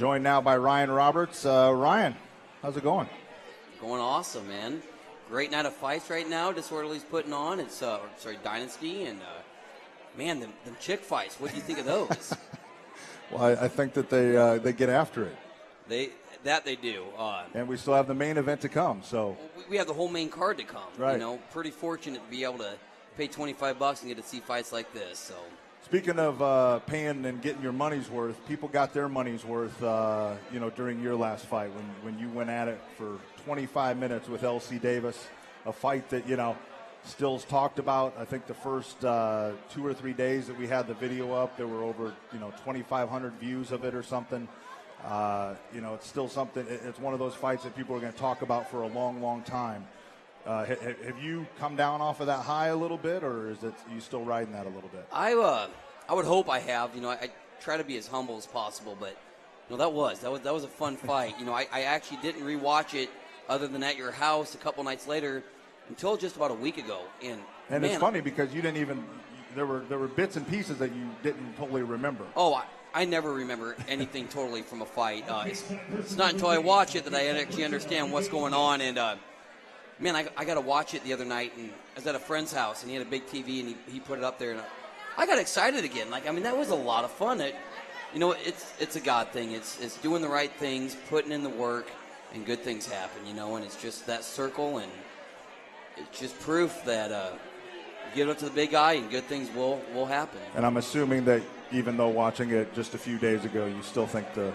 Joined now by Ryan Roberts. Ryan, how's it going? Going awesome, man. Great night of fights right now. Disorderly's putting on. It's Dynasty, and man, them chick fights. What do you think of those? Well, I think that they get after it. They do. And we still have the main event to come. So we have the whole main card to come. Right. You know, pretty fortunate to be able to pay $25 and get to see fights like this. So. Speaking of paying and getting your money's worth, people got their money's worth, during your last fight when you went at it for 25 minutes with LC Davis, a fight that, still's talked about. I think the first 2 or 3 days that we had the video up, there were over, 2,500 views of it or something. It's still something. It's one of those fights that people are going to talk about for a long, long time. Have you come down off of that high a little bit, or are you still riding that a little bit? I would hope I have. I try to be as humble as possible, but that was a fun fight. I actually didn't rewatch it other than at your house a couple nights later until just about a week ago. And man, it's funny because you didn't even there were bits and pieces that you didn't totally remember. Oh, I never remember anything totally from a fight. It's not until I watch it that I actually understand what's going on. And man, I got to watch it the other night, and I was at a friend's house, and he had a big TV, and he put it up there, and I got excited again. That was a lot of fun. It's a God thing. It's doing the right things, putting in the work, and good things happen, and it's just that circle, and it's just proof that give it up to the big guy, and good things will happen. And I'm assuming that even though watching it just a few days ago, you still think the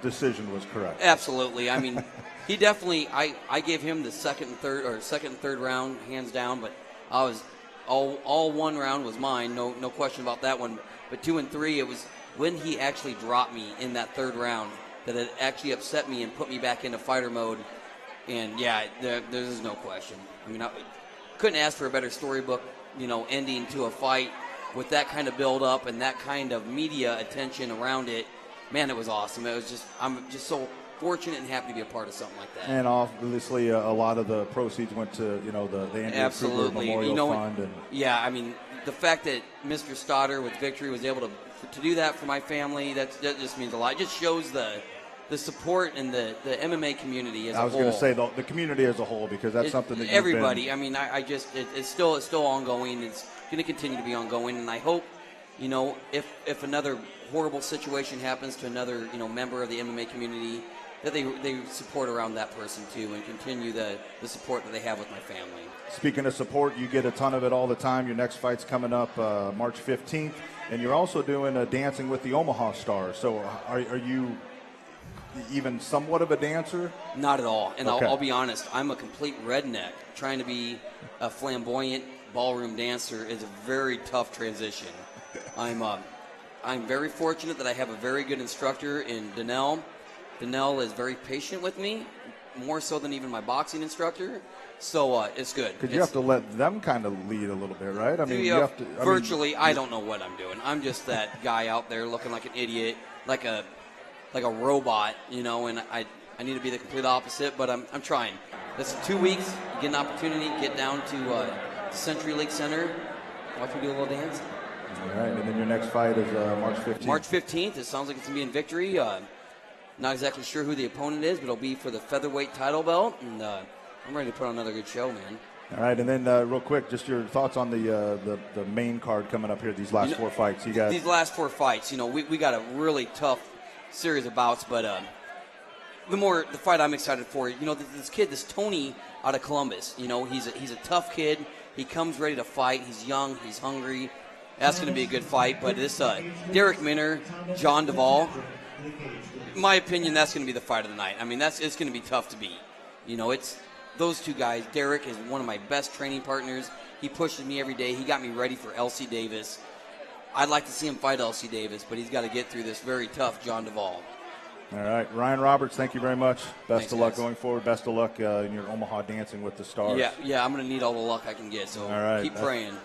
decision was correct. Absolutely. He definitely. I gave him the second and third round hands down, but I was all one round was mine. No question about that one. But 2 and 3, it was when he actually dropped me in that third round that it actually upset me and put me back into fighter mode. And yeah, there's no question. I couldn't ask for a better storybook, ending to a fight with that kind of build up and that kind of media attention around it. Man, it was awesome. I'm just so fortunate and happy to be a part of something like that. And obviously, a lot of the proceeds went to the Andrew Kruger Memorial Fund. The fact that Mr. Stoddard with Victory was able to do that for my family, that just means a lot. It just shows the support and the MMA community as a whole. I was going to say the community as a whole, because that's something that everybody. It's still ongoing. It's going to continue to be ongoing, and I hope, if another horrible situation happens to another member of the MMA community, that they support around that person too, and continue the support that they have with my family. Speaking of support, you get a ton of it all the time. Your next fight's coming up March 15th, and you're also doing a Dancing with the Omaha Stars. So are you even somewhat of a dancer? Not at all. And okay. I'll be honest, I'm a complete redneck. Trying to be a flamboyant ballroom dancer is a very tough transition. I'm very fortunate that I have a very good instructor in Danelle. Danelle is very patient with me, more so than even my boxing instructor. So it's good. Because you have to let them kind of lead a little bit, right? You have to. Virtually, I don't know what I'm doing. I'm just that guy out there looking like an idiot, like a robot, and I need to be the complete opposite, but I'm trying. This is 2 weeks. You get an opportunity, get down to Century League Center, watch me do a little dance. All right, and then your next fight is March 15th. March 15th. It sounds like it's going to be in Victory. Not exactly sure who the opponent is, but it'll be for the featherweight title belt, and I'm ready to put on another good show, man. All right, and then real quick, just your thoughts on the main card coming up here, these last 4 fights. These last 4 fights, we got a really tough series of bouts, but the fight I'm excited for, this kid, this Tony out of Columbus, he's a tough kid. He comes ready to fight. He's young. He's hungry. That's going to be a good fight. But this Derek Minner, John Duvall, in my opinion, that's going to be the fight of the night. It's going to be tough to beat. It's those two guys. Derek is one of my best training partners. He pushes me every day. He got me ready for LC Davis. I'd like to see him fight LC Davis, but he's got to get through this very tough John Duvall. All right. Ryan Roberts, thank you very much. Best of luck guys. Going forward. Best of luck in your Omaha Dancing with the Stars. Yeah, I'm going to need all the luck I can get, so all right. keep praying.